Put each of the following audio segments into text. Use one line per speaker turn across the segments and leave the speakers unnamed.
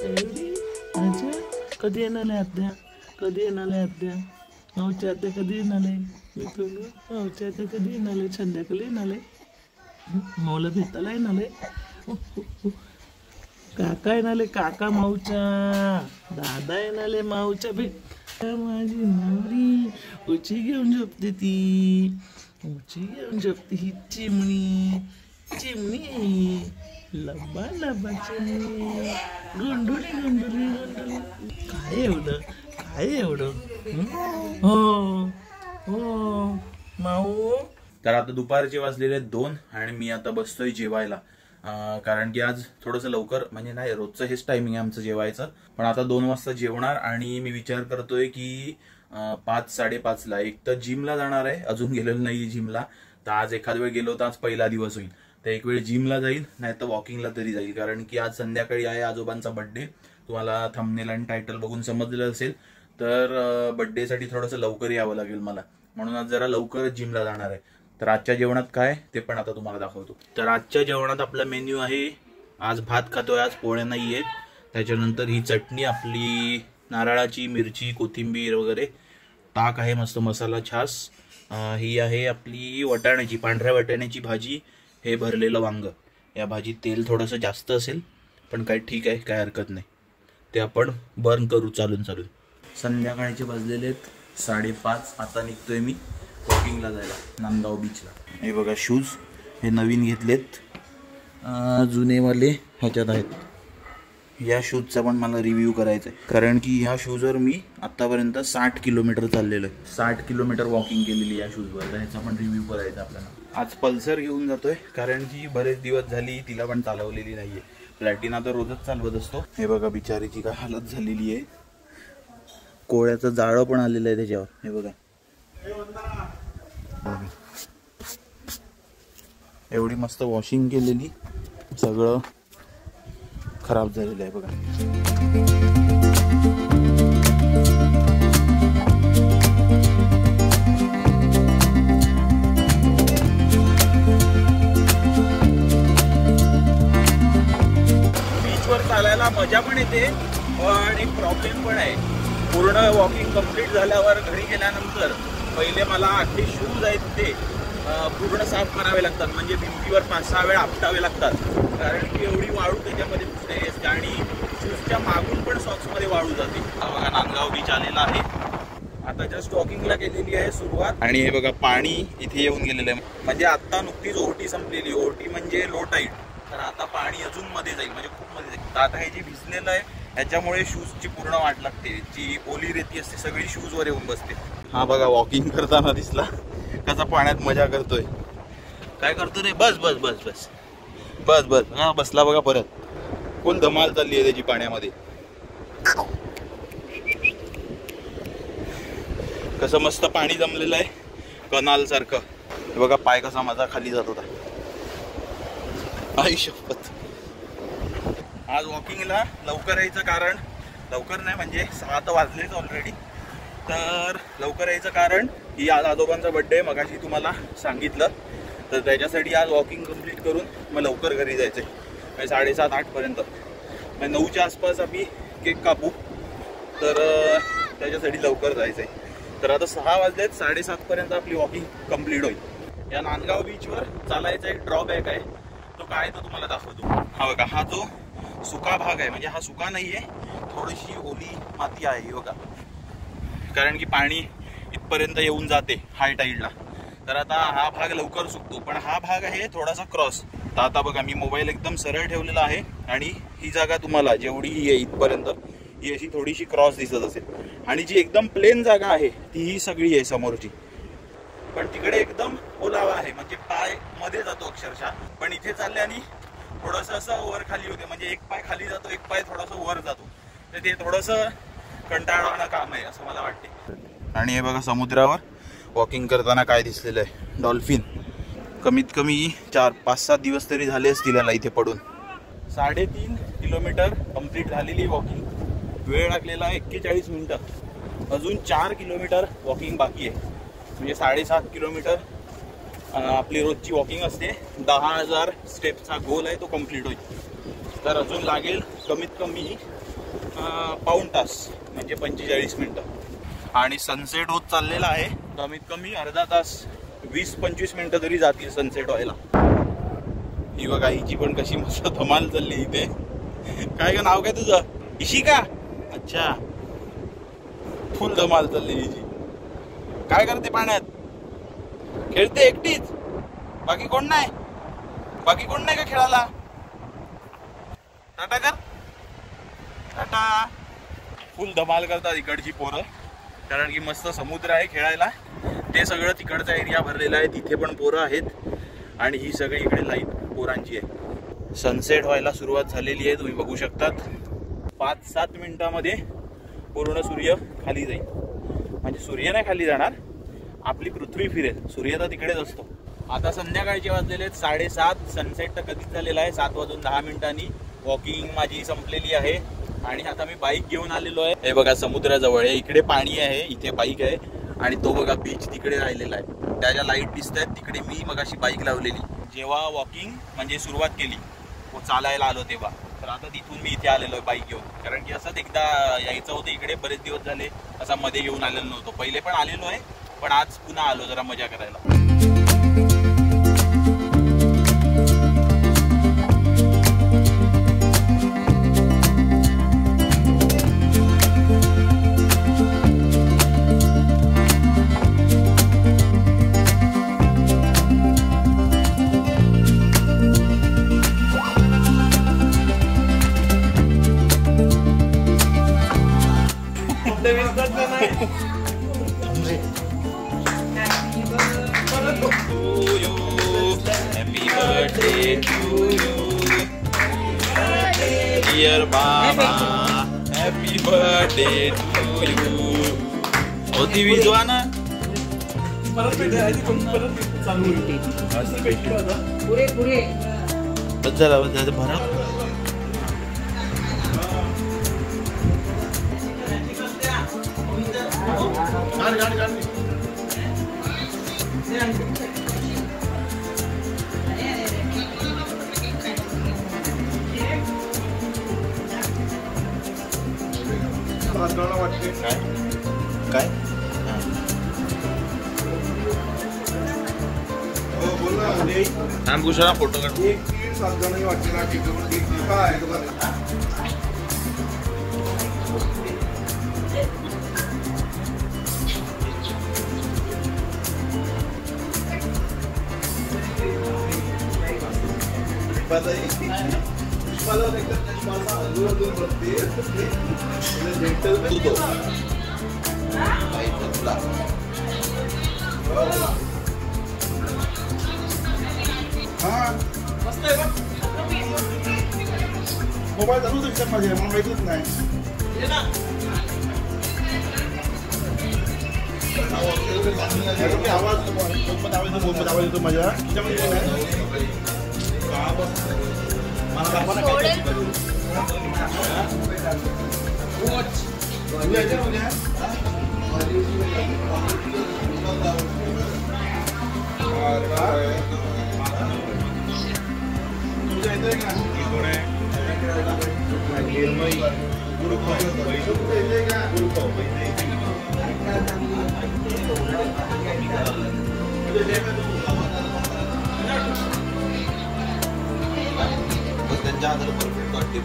अच्छा कधी येणार आत्या, कधी येणार आत्या, मावची आत्या कधी येणार? मी तो मावची आत्या कधी येणार? संध्याकाळी येणार? माऊला भेटायला येणार? काका येणारे, काका माऊच्या, दादा येणारे माऊच्या भेट. माझी नवरी उची घेऊन झोपते, ती उची घेऊन झोपते ही चिमणी, चिमणी लब्बा लब्बा चिमणी, गुंडुली गुंडुली गुंडुली. काय एवढं, काय एवढं? हो हो माऊ.
तर आता दुपारचे वाजलेले 2 आणि मी आता बसतोय जेवायला. कारण की आज थोडंसं लवकर, म्हणजे नाही रोजचं हेच टायमिंग आहे आमचं जेवायचं, पण आता 2 वाजता जेवणार. आणि मी विचार करतोय की 5-5:30 एक तर जिमला जाणार आहे, अजून गेलेलो नाही जिमला. तर आज एखाद वेळ गेलो तर आज पहिला दिवस होईल, तर एक वेळ जिमला जाईल, नाही तर वॉकिंगला तरी जाईल. कारण की आज संध्याकाळी आहे आजोबांचा बर्थडे. तुम्हाला थंबनेल आणि टायटल बघून समजलेलं असेल. तर बर्थडेसाठी थोडंसं लवकर यावं लागेल मला, म्हणून आज जरा लवकरच जिमला जाणार आहे. तर आजच्या जेवणात काय ते पण आता तुम्हाला दाखवतो. तर आजच्या जेवणात आपला मेन्यू आहे, आज भात खातोय, आज पोळ्या नाहीये. त्याच्यानंतर ही चटणी आपली नारळाची, मिरची, कोथिंबीर वगैरे, ताक आहे मस्त मसाला छास. ही आहे आपली वटाण्याची, पांढऱ्या वटाण्याची भाजी, हे भरलेलं वांग. या भाजीत तेल थोडंसं जास्त असेल, पण काय ठीक आहे, काय हरकत नाही, ते आपण बर्न करू चालून चालून. संध्याकाळचे वाजलेले 5:30. आता निघतोय मी वॉकिंगला जायला नांदगाव बीचला. हे बघा शूज, हे नवीन घेतलेत, जुनेवाले ह्याच्यात आहेत. या शूजचा पण मला रिव्ह्यू करायचा आहे, कारण की ह्या शूजवर मी आतापर्यंत 60 किलोमीटर चाललेलो आहे. 60 किलोमीटर वॉकिंग केलेली या शूजवर. तर ह्याचा पण रिव्ह्यू करायचा आपल्याला. आज पल्सर घेऊन जातोय, कारण की बरेच दिवस झाली तिला पण चालवलेली नाहीये. प्लॅटिना तर रोजच चालवत असतो. हे बघा बिचारीची काय हालत झालेली आहे, कोळ्याचं जाळं पण आलेलं आहे त्याच्यावर. हे बघा एवढी मस्त वॉशिंग केलेली, सगळं खराब झालेलं आहे बघा. बीचवर चालायला मजा पण येते, पण एक प्रॉब्लेम पण आहे. पूर्ण वॉकिंग कंप्लीट झाल्यावर घरी गेल्यानंतर पहिले मला अख्खे शूज आहेत ते पूर्ण साफ करावे लागतात, म्हणजे भिंतीवर 5-6 वेळा आपटावे लागतात, कारण की एवढी वाळू त्याच्यामध्ये घुसते. आणि शूजच्या मागून पण सॉक्समध्ये वाळू जाते. बघा नांदगाव बीच आलेला आहे, आता जस्ट वॉकिंगला केलेली आहे सुरुवात. आणि हे बघा पाणी इथे येऊन गेलेलं आहे, म्हणजे आता नुकतीच ओटी संपलेली. ओटी म्हणजे लो टाईड, तर आता पाणी अजून मध्ये जाईल, म्हणजे खूप मध्ये जाईल. तर आता हे जे भिजलेलं आहे ह्याच्यामुळे शूजची पूर्ण वाट लागते, जी ओली रेती असते सगळी शूजवर येऊन बसते. हा बघा वॉकिंग करताना दिसला कसा पाण्यात मजा करतोय. काय करतो रे? बस बस बस बस बस बस. हा बसला बघा परत. फुल धमाल चालली आहे त्याची पाण्यामध्ये. कसं मस्त पाणी जमलेलं आहे कनाल सारखं. बघा पाय कसा माझा खाली जात होता. आई शपथ. आज वॉकिंगला लवकर यायचं कारण, लवकर नाही म्हणजे 6 तर वाजलेच ऑलरेडी. तर लवकर यायचं कारण ही आज आजोबांचा बर्थडे आहे, मगाशी तुम्हाला सांगितलं. तर त्याच्यासाठी आज वॉकिंग कंप्लीट करून मग लवकर घरी जायचं आहे, 7:30-8 पर्यंत. मग 9च्या आसपास आम्ही केक कापू, तर त्याच्यासाठी लवकर जायचं आहे. तर आता 6 वाजलेत, 7:30 पर्यंत आपली वॉकिंग कंप्लीट होईल. या नांदगाव बीचवर चालायचा एक ड्रॉबॅक आहे, तो काय तो तुम्हाला दाखवतो. हा बघा, हा जो सुका भाग आहे, म्हणजे हा सुका नाही आहे, थोडीशी ओली माती आहे बघा, कारण की पाणी इथपर्यंत येऊन जाते हाय टाईडला. तर आता हा भाग लवकर सुकतो, पण हा भाग आहे थोडासा क्रॉस. तर आता बघा मी मोबाईल एकदम सरळ ठेवलेला आहे आणि ही जागा तुम्हाला जेवढी ही आहे इथपर्यंत ही अशी थोडीशी क्रॉस दिसत असेल, आणि जी एकदम प्लेन जागा आहे ती ही सगळी आहे समोरची. पण तिकडे एकदम ओलावा आहे, म्हणजे पाय मध्ये जातो अक्षरशः. पण इथे चालल्याने थोडंसं असं वर खाली होते, म्हणजे एक पाय खाली जातो, एक पाय थोडंसं वर जातो. तर ते थोडंसं कंटाळवाणं काम आहे असं मला वाटते. आणि हे बघा समुद्रावर वॉकिंग करताना काय दिसलेलं आहे, डॉल्फिन. कमीत कमी 4-5-7 दिवस तरी झाले असतील याला इथे पडून. 3.5 किलोमीटर कंप्लीट झालेली वॉकिंग. वेळ लागलेला 41 मिनिटं. अजून 4 किलोमीटर वॉकिंग बाकी आहे, म्हणजे 7.5 किलोमीटर आपली रोजची वॉकिंग असते. 10,000 स्टेपचा गोल आहे, तो कंप्लीट होईल. तर अजून लागेल कमीत कमी पाऊण तास म्हणजे 45 मिनिटं. आणि सनसेट होत चाललेला आहे. कमीत कमी अर्धा तास 20-25 मिनिटं तरी जातील सनसेट व्हायला. ही बघा हिची पण कशी मस्त धमाल चालली इथे. काय का नाव काय तुझं? इशिका. अच्छा, फुल धमाल चालली हिची. काय करते पाण्यात? खेळते एकटीच, बाकी कोण नाही? बाकी कोण नाही का खेळायला? टाटा कर, टाटा. फुल धमाल करतात इकडची पोरं, कारण की मस्त समुद्र आहे खेळायला. ते सगळं तिकडचा एरिया भरलेला आहे, तिथे पण पोरं आहेत. आणि ही सगळी इकडे लाईन पोरांची आहे. सनसेट व्हायला सुरुवात झालेली आहे, तुम्ही बघू शकतात. 5-7 मिनिटामध्ये पूर्ण सूर्य खाली जाईल. म्हणजे सूर्य नाही खाली जाणार, आपली पृथ्वी फिरेल. सूर्य तर तिकडेच असतो. आता संध्याकाळचे वाजलेले आहेत 7:30. सनसेट तर कधीच झालेला आहे, 7:10 वॉकिंग माझी संपलेली आहे. आणि आता मी बाईक घेऊन आलेलो आहे. हे बघा समुद्राजवळ आहे, इकडे पाणी आहे, इथे बाईक आहे. आणि तो बघा बीच तिकडे राहिलेला आहे, त्याच्या लाईट दिसत आहेत तिकडे. मी मग अशी बाईक लावलेली जेव्हा वॉकिंग म्हणजे सुरुवात केली, चालायला आलो तेव्हा. तर आता तिथून मी इथे आलेलो आहे बाईक घेऊन, कारण की असंच एकदा यायचं होतं इकडे. बरेच दिवस झाले असा मध्ये येऊन आलेलो नव्हतो. पहिले पण आलेलो आहे, पण आज पुन्हा आलो जरा मजा करायला. Dear Mama, happy birthday to you. होती विजवा ना. पुरे चला भरा. काय कुशाला फोटो काढ. मोबाईल चालू शकतात माझे, मला माहितीच नाही. आवाज येतो माझ्या त्यांच्या हाताला परफेक्ट वाटते.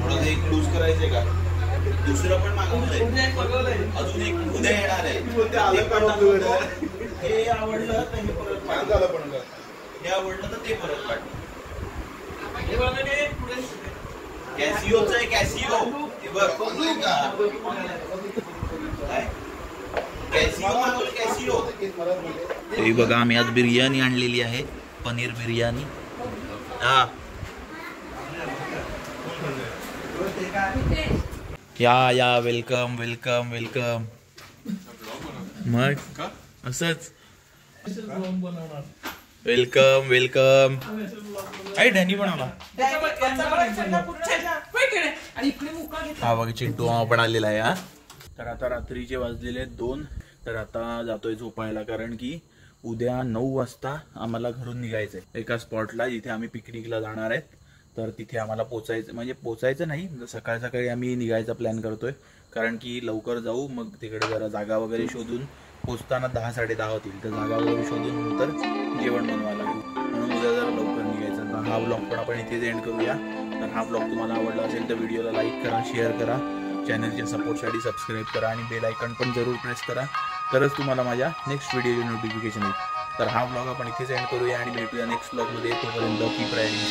थोडं एक लूज करायचंय का? दुसरं पण मागवलंय, अजून एक उद्या येणार आहे. हे आवडलं तर हे परत पाठ, हे आवडलं तर ते परत पाठ. कॅसिओच आहे, कॅसिओ. हे बघा आम्ही आज बिर्याणी आणलेली आहे, पनीर बिर्याणी. हा या वेलकम वेलकम वेलकम. मग असंच वेलकम वेलकम. आई डॅनी बनवला. हा बघा चिंटू मामा पण आलेला आहे. हा तर आता रात्रीचे वाजलेले 2. तर आता जातोय झोपायला, कारण की उद्या 9 वाजता आम्हाला घरून निघायचंय एका स्पॉटला जिथे आम्ही पिकनिकला जाणार आहेत. तर तिथे आम्हाला पोचायचं, म्हणजे पोचायचं नाही, सकाळ सकाळी आम्ही निघायचा प्लॅन करतोय, कारण की लवकर जाऊ, मग तिकडे जरा जागा वगैरे शोधून पोचताना 10-10:30 होतील, तर जागा वगैरे शोधून नंतर जेवण बनवायला लागेल, म्हणून उद्या जरा लवकर निघायचं. तर हा ब्लॉग पण आपण इथेच एंड करूया. तर हा ब्लॉग तुम्हाला आवडला असेल तर व्हिडिओला लाईक करा, शेअर करा, चॅनलच्या सपोर्टसाठी सबस्क्राईब करा आणि बेल आयकॉन पण जरूर प्रेस करा, तरच तुम्हाला माझ्या नेक्स्ट व्हिडिओची नोटिफिकेशन येईल. तर हा ब्लॉग आपण इथेच एंड करूया आणि भेटूया नेक्स्ट ब्लॉगमध्ये. तोपर्यंत कीप रायडिंग.